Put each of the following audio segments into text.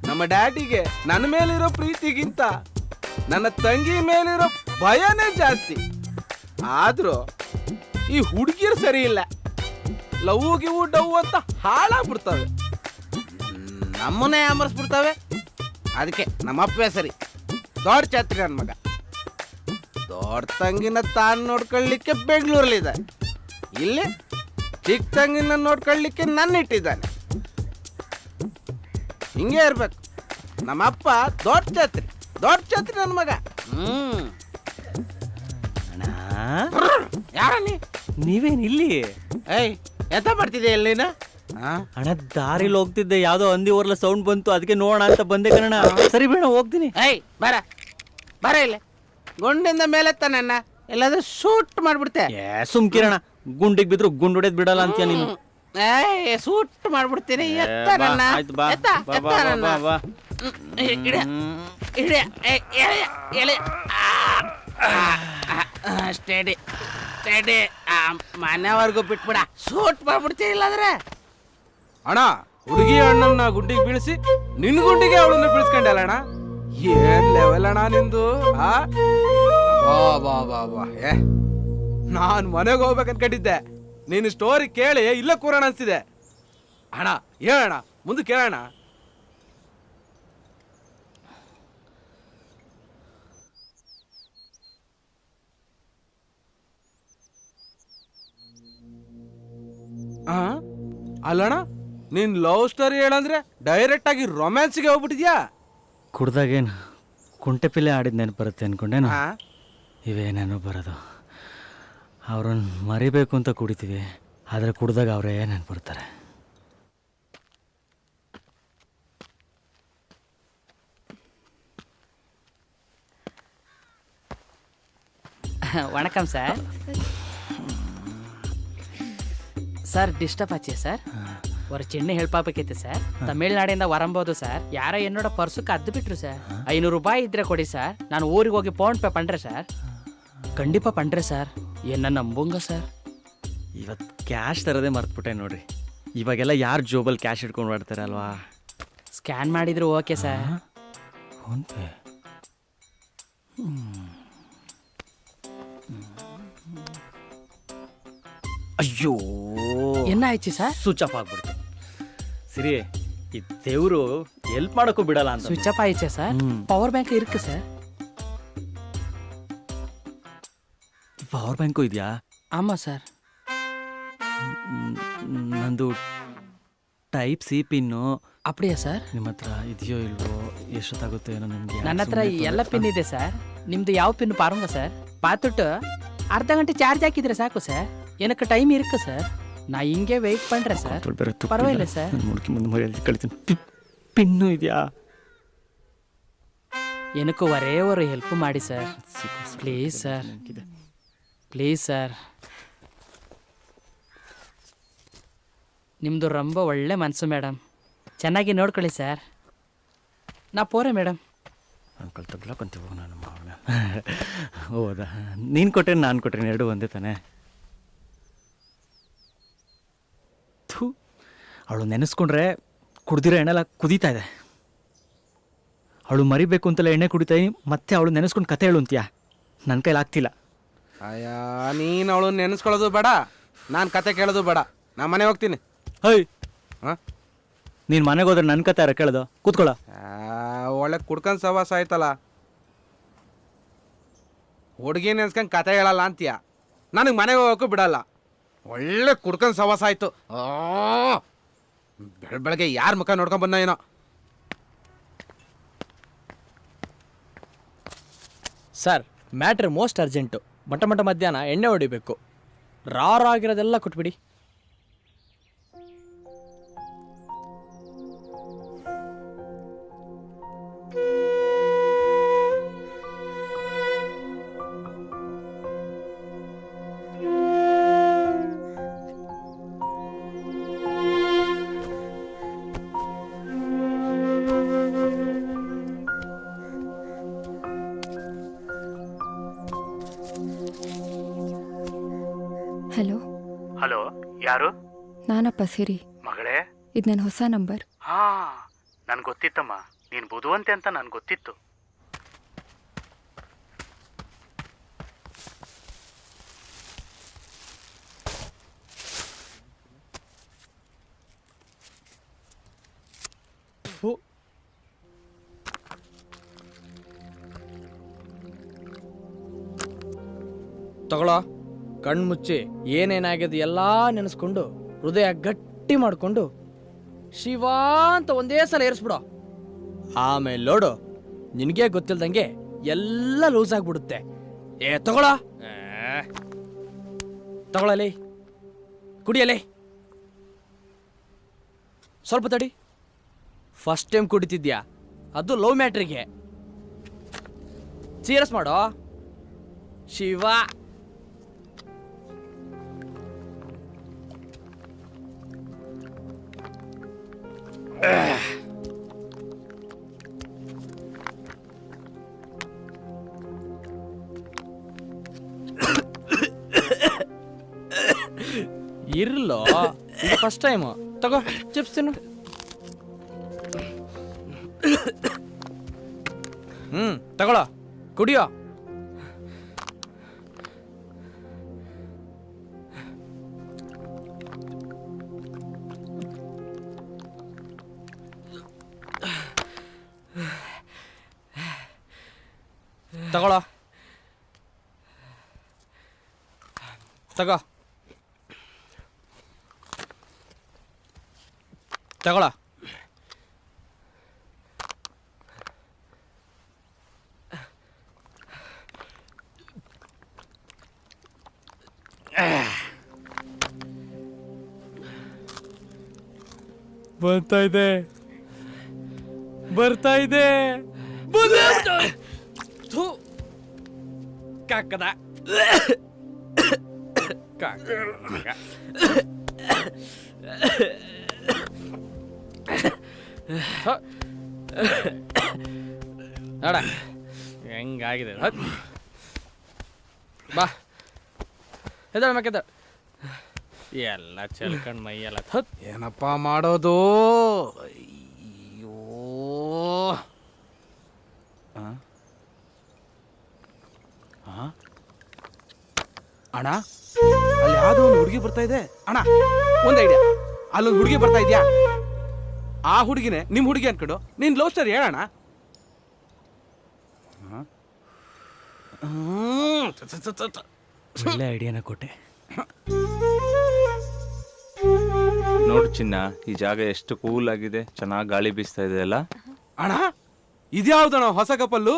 ನಮ್ಮ ಡ್ಯಾಡಿಗೆ ನನ್ನ ಮೇಲಿರೋ ಪ್ರೀತಿಗಿಂತ ನನ್ನ ತಂಗಿ ಮೇಲಿರೋ ಭಯನೇ ಜಾಸ್ತಿ. ಆದ್ರೂ ಈ ಹುಡುಗಿರು ಸರಿ ಇಲ್ಲ, ಲವ್ ಗಿವು ಡವ್ ಅಂತ ಹಾಳಾಗ್ಬಿಡ್ತವೆ, ನಮ್ಮನ್ನೇ ಆಮರಿಸ್ಬಿಡ್ತವೆ. ಅದಕ್ಕೆ ನಮ್ಮಪ್ಪವೇ ಸರಿ, ದೊಡ್ಡ ಛತ್ರಿ ನನ್ನ ಮಗ. ದೊಡ್ಡ ತಂಗಿನ ತಾನು ನೋಡ್ಕೊಳ್ಳಿಕ್ಕೆ ಬೆಂಗಳೂರಲ್ಲಿದೆ, ಇಲ್ಲಿ ಚಿಕ್ಕ ತಂಗಿನ ನೋಡ್ಕೊಳ್ಳಿಕ್ಕೆ ನನ್ನ ಇಟ್ಟಿದ್ದಾನೆ. ಹಿಂಗೆ ಇರ್ಬೇಕು. ನಮ್ಮಪ್ಪ ದೊಡ್ಡ ಛತ್ರಿ ನನ್ನ ಮಗ. ಯಾರ ನೀವೇನ್ ಇಲ್ಲಿ? ಏಯ್ ಎಂತ ಮಾಡ್ತಿದ್ದೆ ಎಲ್ಲಿನ? ಅಣ್ಣ ದಾರಿಲಿ ಹೋಗ್ತಿದ್ದೆ, ಯಾವ್ದೋ ಹಂದಿ ಓರ್ಲ ಸೌಂಡ್ ಬಂತು, ಅದಕ್ಕೆ ನೋಡೋಣ ಅಂತ ಬಂದೆ ಕಣ. ಸರಿ ಬೇಡ ಹೋಗ್ತೀನಿ. ಏಯ್ ಬರ ಇಲ್ಲ, ಗುಂಡಿಂದ ಮೇಲೆತ್ತ ನನ್ನ ಎಲ್ಲಾದ್ರೂ ಶೂಟ್ ಮಾಡ್ಬಿಡ್ತೆ. ಸುಮ್ಕಿರಣ, ಗುಂಡಿಗೆ ಬಿದ್ರು ಗುಂಡು ಹೊಡೆದ್ ಬಿಡಲ್ಲ ಅಂತೀಯ ನೀನು. ಏಯ್ ಶೂಟ್ ಮಾಡ್ಬಿಡ್ತೀನಿ. ಎತ್ತ ನನ್ನ, ಎತ್ತ ನನ್ನ. ಸ್ಟೇಡಿ ಮನೆವರೆಗೂ ಬಿಟ್ಬಿಡ, ಶೂಟ್ ಮಾಡ್ಬಿಡ್ತೀನಿ. ಇಲ್ಲಾಂದ್ರೆ ಅಣ್ಣ, ಹುಡುಗಿ ಅಣ್ಣನ ಗುಂಡಿಗೆ ಬೀಳಿಸಿ ನಿನ್ ಗುಂಡಿಗೆ ಅವಳನ್ನ ಬೀಳಿಸ್ಕೊಂಡಲ್ಲ ಅಣ್ಣ. ಏನ್ ಲೆವೆಲ್ ಅಣ್ಣ ನಿಂದು? ನಾನ್ ಮನೆಗೆ ಹೋಗ್ಬೇಕು ಅನ್ಕೊಂಡಿದ್ದೆ, ನೀನು ಸ್ಟೋರಿ ಕೇಳಿ ಇಲ್ಲ ಕೂರೋಣ ಅನ್ಸಿದೆ. ಅಣ್ಣ ಹೇಳೋಣ, ಮುಂದೆ ಕೇಳೋಣ. ಅಲ್ಲಣ್ಣ, ನೀನ್ ಲವ್ ಸ್ಟೋರಿ ಹೇಳಂದ್ರೆ ಡೈರೆಕ್ಟ್ ಆಗಿ ರೊಮ್ಯಾನ್ಸ್ಗೆ ಹೋಗ್ಬಿಟ್ಟಿದ್ಯಾ? ಕುಡ್ದಾಗೇನು ಕುಂಟೆ ಪಿಲ್ಲೆ ಆಡಿದ್ ನೆನಪು ಬರುತ್ತೆ ಅನ್ಕೊಂಡೇನು? ಇವೇನೇನೋ ಬರೋದು. ಅವ್ರನ್ನ ಮರಿಬೇಕು ಅಂತ ಕುಡಿತೀವಿ, ಆದರೆ ಕುಡ್ದಾಗ ಅವರೇ ನೆನಪು ಬರ್ತಾರೆ. வணக்கம் சார். சார் டிஸ்டர்ப் ஆச்சு சார். ஒரு சின்ன ஹெல்ப் ಆಗಬೇಕಿತ್ತು ಸರ್. ತಮಿಳ್ನಾಡಿಂದ ವರಂಬೋದು ಸರ್. ಯಾರೋ என்னோட ಪರ್ಸು ಕದ್ದು ಬಿಟ್ರು ಸರ್. 500 ರೂಪಾಯಿ ಇದ್ರೆ ಕೊಡಿ ಸರ್, ನಾನು ಊರಿಗೆ ಹೋಗಿ ಫೋನ್ ಪೇ ಪಂಡ್ರೆ ಸರ್. ಖಂಡಿತ ಪಂಡ್ರೆ ಸರ್, ಏನ ನಂಬುಂಗ ಸರ್. ಇವತ್ತು ಕ್ಯಾಶ್ ತರದೇ ಮರ್ತ್ಬಿಟ್ಟೆ ನೋಡ್ರಿ. ಇವಾಗೆಲ್ಲ ಯಾರು ಜೋಬಲ್ಲಿ ಕ್ಯಾಶ್ ಇಟ್ಕೊಂಡು ಮಾಡ್ತಾರೆ ಅಲ್ವಾ? ಸ್ಕ್ಯಾನ್ ಮಾಡಿದ್ರು ಓಕೆ ಸರ್. ಫೋನ್ ಪೇ ಅಯ್ಯೋ என்ன ஆயிடுச்சு சார்? ಸ್ವಿಚ್ ಆಫ್ ಆಗ್ಬಿಡ್ತು. ಸರಿ, ಈ ದೇವರು ಹೆಲ್ಪ್ ಮಾಡೋಕ್ಕೂ ಬಿಡಲ್ಲ ಅಂತ. ಸ್ವಿಚ್ ಆಫ್ ಆಯ್ತಾ ಸರ್? ಪವರ್ ಬ್ಯಾಂಕ್ ಇருக்கு ಸರ್. ಪವರ್ ಬ್ಯಾಂಕು ಇದೆಯಾ? ಆಮಾ ಸರ್. ನಂದು ಟೈಪ್ ಸಿ ಪಿನ್ನು. அப்படியா ಸರ್? ನಿಮ್ಮ ಹತ್ರ ಇದೆಯೋ ಇಲ್ವೋ, ಎಷ್ಟೊತ್ತಾಗುತ್ತೆ ಏನೋ ನಿಮಗೆ? ನನ್ನ ಹತ್ರ ಎಲ್ಲ ಪಿನ್ ಇದೆ ಸರ್. ನಿಮ್ದು ಯಾವ ಪಿನ್ ಪಾರುಂಗ ಸರ್? ಪಾತುಟ್ಟು ಅರ್ಧ ಗಂಟೆ ಚಾರ್ಜ್ ಹಾಕಿದ್ರೆ ಸಾಕು ಸರ್. எனக்கு டைம் இருக்கு சார். நான் இங்கே வெயிட் பண்றேன் சார். பரவாயில்லை சார். ಮುಡುಕಿ ಮುಂದೆ ಮರೆಯಲ್ಲಿ ಕಳಿತೀನಿ. ಪಿನ್ನು ಇದೆಯಾ? எனக்கு ஒரே ஒரு ಹೆಲ್ಪ್ ಮಾಡಿ sir, please sir, please sir. ನಿಮ್ಮದು ரொம்ப ಒಳ್ಳೆ ಮನಸ್ಸು ಮೇಡಮ್, ಚೆನ್ನಾಗಿ ನೋಡ್ಕೊಳ್ಳಿ ಸರ್. ನಾ ಪೋರೆ ಮೇಡಮ್. ಅಂಕಲ್ ತಗ್ಲಾಕಂತೀವ ನಾನು ಮಾವನ. ಹೌದಾ? ನೀನು ಕೊಟ್ಟರೆ ನಾನು ಕೊಟ್ಟರೆ ಎರಡು ಒಂದೇ ತಾನೆ. ಥೂ, ಅವಳು ನೆನೆಸ್ಕೊಂಡ್ರೆ ಕುಡ್ದಿರೋ ಎಣ್ಣೆಲ್ಲ ಕುದೀತಾ ಇದೆ. ಅವಳು ಮರಿಬೇಕು ಅಂತಲೇ ಎಣ್ಣೆ ಕುಡಿತಾ, ಮತ್ತೆ ಅವಳು ನೆನೆಸ್ಕೊಂಡು ಕತೆ ಹೇಳು ಅಂತೀಯ? ನನ್ನ ಕೈಲಿ ಆಗ್ತಿಲ್ಲ. ಅಯ್ಯ, ನೀನು ಅವಳು ನೆನೆಸ್ಕೊಳ್ಳೋದು ಬೇಡ, ನಾನು ಕತೆ ಕೇಳೋದು ಬೇಡ. ನಾ ಮನೆ ಹೋಗ್ತೀನಿ. ಹೈ, ನೀನು ಮನೆಗೆ ಹೋದ್ರೆ ನನ್ನ ಕತೆ ಯಾರ ಕೇಳೋದು? ಕೂತ್ಕೊಳ್ಳ. ಒಳ್ಳೆ ಕುಡ್ಕೊಂಡು ಸವಾಸ ಆಯ್ತಲ್ಲ, ಹುಡುಗಿ ನೆನ್ಸ್ಕೊಂಡು ಕತೆ ಹೇಳಲ್ಲ ಅಂತೀಯ. ನನಗೆ ಮನೆಗೆ ಹೋಗೋಕ್ಕೂ ಬಿಡಲ್ಲ. ಒಳ್ಳೆ ಕುಡ್ಕೊಂಡು ಸವಾಸ ಆಯ್ತು. ಬೆಳಗ್ಗೆ ಯಾರ ಮುಖ ನೋಡ್ಕೊಂಡು ಬಂದ ಏನೋ. Sir matter most urgent. ಮಟ್ಟ ಮಧ್ಯಾಹ್ನ ಎಣ್ಣೆ ಹೊಡಿಬೇಕು. ಆಗಿರೋದೆಲ್ಲ ಕೊಟ್ಬಿಡಿ. ಹಲೋ ಹಲೋ, ಯಾರು? ನಾನಪ್ಪ ಸಿರಿ. ಮಗಳೇ? ಇದು ನನ್ನ ಹೊಸ ನಂಬರ್. ಹಾ, ನನ್ಗೆ ಗೊತ್ತಿತ್ತಮ್ಮ, ನೀನು ಬುದ್ಧಿವಂತೆ ಅಂತ ನನ್ಗೆ ಗೊತ್ತಿತ್ತು. ತಗೊಳ್ಳೋ, ಕಣ್ಮುಚ್ಚಿ ಏನೇನಾಗಿದೆ ಎಲ್ಲ ನೆನೆಸ್ಕೊಂಡು ಹೃದಯ ಗಟ್ಟಿ ಮಾಡಿಕೊಂಡು ಶಿವ ಅಂತ ಒಂದೇ ಸಲ ಏರಿಸ್ಬಿಡೋ. ಆಮೇಲೆ ನೋಡು, ನಿನಗೆ ಗೊತ್ತಿಲ್ದಂಗೆ ಎಲ್ಲ ಲೂಸ್ ಆಗ್ಬಿಡುತ್ತೆ. ತಗೊಳ್ಳಲಿ, ಕುಡಿಯಲೇ. ಸ್ವಲ್ಪ ತಡಿ. ಫಸ್ಟ್ ಟೈಮ್ ಕುಡಿತಿದ್ಯಾ, ಅದು ಲವ್ ಮ್ಯಾಟ್ರಿಗೆ. ಸೀರಿಯಸ್ ಮಾಡೋ ಶಿವ. ಇರ್ಲೋ, ಇದು ಫಸ್ಟ್ ಟೈಮು. ತಗೋ ಚಿಪ್ಸ್ ತಿನ್ನು. ತಗೊಳ್ಳೋ, ಕುಡಿಯೋ. ತಗೊಳ್ಳೋ, ತಗೋ, ತಗೊಳ್ಳೋ. ಬರ್ತಾ ಇದೆ, ಬರ್ತಾ ಇದೆ. ಕಾಕದ ನೋಡ ಹೆಂಗಾಗಿದೆ. ಬಾ ಎದ್ದಾಳ ಮಕ್ಕೆದ್ದಾಳ. ಎಲ್ಲ ಚೆಲ್ಕಂಡ್ ಮೈಯೆಲ್ಲ ಏನಪ್ಪ ಮಾಡೋದು? ಅಯ್ಯೋ, ಅಣ್ಣ, ಅಲ್ಲಿ ಯಾವುದೋ ಒಂದು ಹುಡುಗಿ ಬರ್ತಾ ಇದೆ. ಅಣ್ಣ, ಒಂದು ಐಡಿಯಾ. ಅಲ್ಲೊಂದು ಹುಡುಗಿ ಬರ್ತಾ ಇದೆಯಾ? ಆ ಹುಡುಗಿನೇ ನಿಮ್ಮ ಹುಡುಗಿ ಅನ್ಕೊಂಡು ನೀನ್ ಲವ್ ಸ್ಟೋರಿ ಹೇಳೋಣ. ಒಳ್ಳೆ ಐಡಿಯಾನ ಕೊಟ್ಟೆ. ನೋಡು ಚಿನ್ನ, ಈ ಜಾಗ ಎಷ್ಟು ಕೂಲ್ ಆಗಿದೆ, ಚೆನ್ನಾಗಿ ಗಾಳಿ ಬೀಸ್ತಾ ಇದೆ ಅಲ್ಲ. ಅಣ್ಣ, ಇದ್ಯಾವ್ದಣ್ಣ ಹೊಸ ಕಪಲ್ಲು?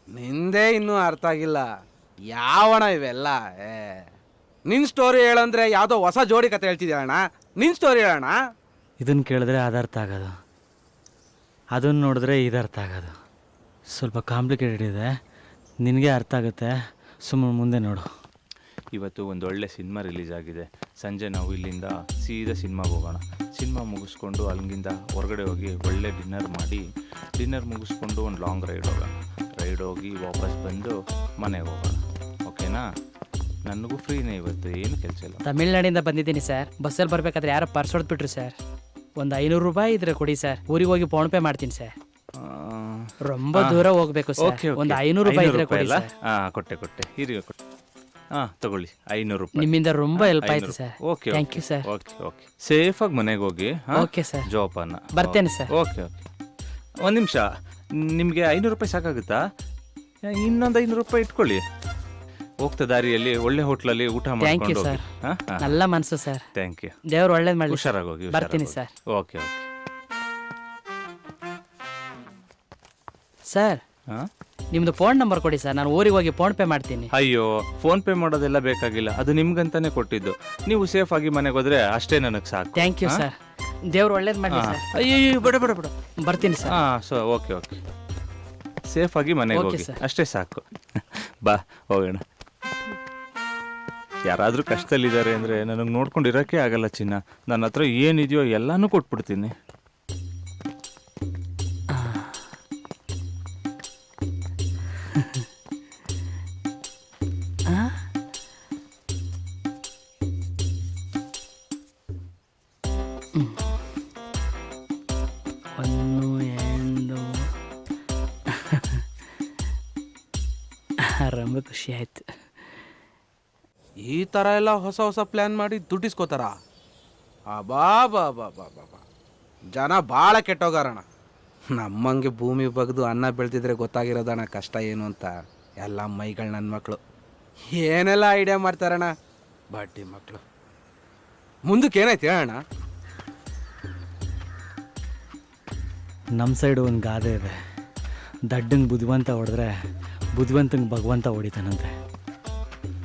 ನಿಂದೇ ಇನ್ನೂ ಅರ್ಥ ಆಗಿಲ್ಲ. ಯಾವಣ ಇವೆಲ್ಲ? ನಿನ್ ಸ್ಟೋರಿ ಹೇಳಂದ್ರೆ ಯಾವ್ದೋ ಹೊಸ ಜೋಡಿ ಕತೆ ಹೇಳ್ತಿದ್ಯಾ ಅಣ್ಣ? ನಿನ್ ಸ್ಟೋರಿ ಹೇಳೋಣ. ಇದನ್ನು ಕೇಳಿದ್ರೆ ಅದು ಅರ್ಥ ಆಗೋದು, ಅದನ್ನು ನೋಡಿದ್ರೆ ಇದು ಅರ್ಥ ಆಗೋದು. ಸ್ವಲ್ಪ ಕಾಂಪ್ಲಿಕೇಟೆಡ್ ಇದೆ, ನಿನಗೆ ಅರ್ಥ ಆಗುತ್ತೆ. ಸುಮ್ಮನೆ ಮುಂದೆ ನೋಡು. ಇವತ್ತು ಒಂದು ಒಳ್ಳೆ ಸಿನಿಮಾ ರಿಲೀಸ್ ಆಗಿದೆ. ಸಂಜೆ ನಾವು ಇಲ್ಲಿಂದ ಸೀದಾ ಸಿನಿಮಾಗೆ ಹೋಗೋಣ. ಸಿನಿಮಾ ಮುಗಿಸ್ಕೊಂಡು ಅಲ್ಲಿಂದ ಹೊರಗಡೆ ಹೋಗಿ ಒಳ್ಳೆ ಡಿನ್ನರ್ ಮಾಡಿ, ಡಿನ್ನರ್ ಮುಗಿಸ್ಕೊಂಡು ಒಂದು ಲಾಂಗ್ ರೈಡ್ ಹೋಗೋಣ. ರೈಡ್ ಹೋಗಿ ವಾಪಸ್ ಬಂದು ಮನೆಗೆ ಹೋಗೋಣ. ಓಕೆನಾ? ನನಗೂ ಫ್ರೀನೇ ಇವತ್ತು, ಏನು ಕೆಲಸ ಇಲ್ಲ. ತಮಿಳ್ನಾಡಿಂದ ಬಂದಿದ್ದೀನಿ ಸರ್. ಬಸ್ಸಲ್ಲಿ ಬರ್ಬೇಕಾದ್ರೆ ಯಾರೋ ಪರ್ಸ್ ಹೊಡೆದ್ಬಿಟ್ರು ಸರ್. ಒಂದು 500 ರೂಪಾಯಿ ಇದ್ರೆ ಕೊಡಿ ಸರ್, ಊರಿಗೆ ಹೋಗಿ ಫೋನ್ ಪೇ ಮಾಡ್ತೀನಿ ಸರ್. ரொம்ப ದೂರ ಹೋಗ್ಬೇಕು ಸರ್. ಒಂದು 500 ರೂಪಾಯಿ ಇದ್ರೆ ಕೊಡಿ ಸರ್. ಕೊಟ್ಟೆ ಹೀರಿಗೆ ಕೊಟ್ಟೆ. ತಗೊಳ್ಳಿ 500 ರೂಪಾಯಿ. ನಿಮ್ಮಿಂದ ரொம்ப ಹೆಲ್ಪ್ ಆಯ್ತು sir. Okay, thank you sir. Okay ಸೇಫಾಗಿ ಮನೆಗೆ ಹೋಗಿ. ಓಕೆ ಸರ್, ಜೋಪಾನ. ಬರ್ತೇನೆ ಸರ್. ಓಕೆ. ಒಂದು ನಿಮಿಷ, ನಿಮಗೆ 500 ರೂಪಾಯಿ ಸಾಕಾಗುತ್ತಾ? ಇನ್ನೊಂದು 500 ರೂಪಾಯಿ ಇಟ್ಕೊಳ್ಳಿ. ಹೋಗ್ತಾ ದಾರಿಯಲ್ಲಿ ಒಳ್ಳೆ ಹೋಟ್ಲಲ್ಲಿ ಊಟ ಮಾಡ್ಕೊಂಡು ಹೋಗಿ. നല്ല ಮನಸ್ಸು ಸರ್. Thank you. ದೇವ್ರು ಒಳ್ಳೇದು ಮಾಡಲಿ. ಹುಷಾರಾಗಿ ಹೋಗಿ. ಬರ್ತೀನಿ ಸರ್. ಓಕೆ. ಸರ್, ನಿಮ್ದು ಫೋನ್ ನಂಬರ್ ಕೊಡಿ ಸರ್, ನಾನು ಊರಿಗೆ ಹೋಗಿ ಫೋನ್ ಪೇ ಮಾಡ್ತೀನಿ. ಅಯ್ಯೋ ಫೋನ್ ಪೇ ಮಾಡೋದೆಲ್ಲ ಬೇಕಾಗಿಲ್ಲ, ಅದು ನಿಮ್ಗಂತಾನೆ ಕೊಟ್ಟಿದ್ದು. ನೀವು ಸೇಫ್ ಆಗಿ ಮನೆಗೆ ಹೋದ್ರೆ ಅಷ್ಟೇ ನನಗೆ ಸಾಕು. ಥ್ಯಾಂಕ್ ಯು ಸರ್, ದೇವ್ರು ಒಳ್ಳೇದು ಮಾಡಲಿ ಸರ್. ಅಯ್ಯೋ ಬೇಡ ಬೇಡ ಬೇಡ. ಬರ್ತೀನಿ ಸರ್. ಹಾಂ ಸೊ ಓಕೆ ಸೇಫ್ ಆಗಿ ಮನೆಗೆ Okay, ಹೋಗಿ sir. ಅಷ್ಟೇ ಸಾಕು. ಬಾ ಹೋಗೋಣ. ಯಾರಾದರೂ ಕಷ್ಟದಲ್ಲಿದ್ದಾರೆ ಅಂದರೆ ನನಗೆ ನೋಡ್ಕೊಂಡಿರೋಕ್ಕೆ ಆಗಲ್ಲ ಚಿನ್ನ. ನನ್ನ ಹತ್ರ ಏನಿದೆಯೋ ಎಲ್ಲನೂ ಕೊಟ್ಬಿಡ್ತೀನಿ. ಒಂದು ಎರಡು ரொம்ப ಖುಷಿ ಆಯ್ತು. ಈ ಥರ ಎಲ್ಲ ಹೊಸ ಹೊಸ ಪ್ಲ್ಯಾನ್ ಮಾಡಿ ದುಡ್ಡಿಸ್ಕೋತಾರ. ಬಾ ಬಾ ಬಾ ಬಾ ಬಾ ಬಾ ಜನ ಭಾಳ ಕೆಟ್ಟೋಗಾರಣ. ನಮ್ಮಂಗೆ ಭೂಮಿ ಬಗ್ದು ಅನ್ನ ಬೆಳೆದಿದ್ರೆ ಗೊತ್ತಾಗಿರೋದಣ್ಣ ಕಷ್ಟ ಏನು ಅಂತ. ಎಲ್ಲ ಮೈಗಳು ನನ್ನ ಮಕ್ಕಳು ಏನೆಲ್ಲ ಐಡಿಯಾ ಮಾಡ್ತಾರಣ್ಣ, ಬಡ್ಡಿ ಮಕ್ಕಳು. ಮುಂದಕ್ಕೆ ಏನಾಯ್ತು ಹೇಳಣ್ಣ? ನಮ್ಮ ಸೈಡು ಒಂದು ಗಾದೆ ಇದೆ, ದಡ್ಡಂಗೆ ಬುದ್ಧಿವಂತ ಹೊಡೆದ್ರೆ ಬುದ್ಧಿವಂತಂಗೆ ಭಗವಂತ ಹೊಡಿತಾನಂತೆ.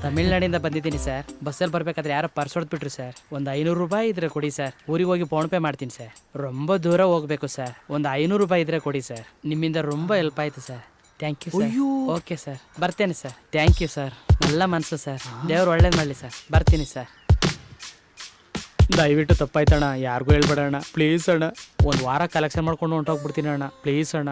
ತಮಿಳ್ನಾಡಿಂದ ಬಂದಿದ್ದೀನಿ ಸರ್. ಬಸ್ಸಲ್ಲಿ ಬರ್ಬೇಕಾದ್ರೆ ಯಾರೋ ಪರ್ಸ್ ಹೊಡೆದ್ಬಿಟ್ರು ಸರ್. ಒಂದು 500 ರೂಪಾಯಿ ಇದ್ರೆ ಕೊಡಿ ಸರ್, ಊರಿಗೆ ಹೋಗಿ ಫೋನ್ ಪೇ ಮಾಡ್ತೀನಿ ಸರ್. ரொம்ப ದೂರ ಹೋಗ್ಬೇಕು ಸರ್, ಒಂದು 500 ರೂಪಾಯಿ ಇದ್ರೆ ಕೊಡಿ ಸರ್. ನಿಮ್ಮಿಂದ ತುಂಬ ಹೆಲ್ಪ್ ಆಯಿತು sir. Thank you sir. Okay sir, ಬರ್ತೇನೆ ಸರ್. ಥ್ಯಾಂಕ್ ಯು ಸರ್, നല്ല ಮನಸ್ಸು ಸರ್, ದೇವ್ರು ಒಳ್ಳೇದು ಮಾಡಲಿ ಸರ್. ಬರ್ತೀನಿ ಸರ್. ದಯವಿಟ್ಟು ತಪ್ಪಾಯ್ತಣ್ಣ, ಯಾರಿಗೂ ಹೇಳ್ಬೇಡ ಅಣ್ಣ ಪ್ಲೀಸ್ ಅಣ್ಣ. ಒಂದು ವಾರ ಕಲೆಕ್ಷನ್ ಮಾಡ್ಕೊಂಡು ಹೊಂಟೋಗ್ಬಿಡ್ತೀನಿ ಅಣ್ಣ, ಪ್ಲೀಸ್ ಅಣ್ಣ.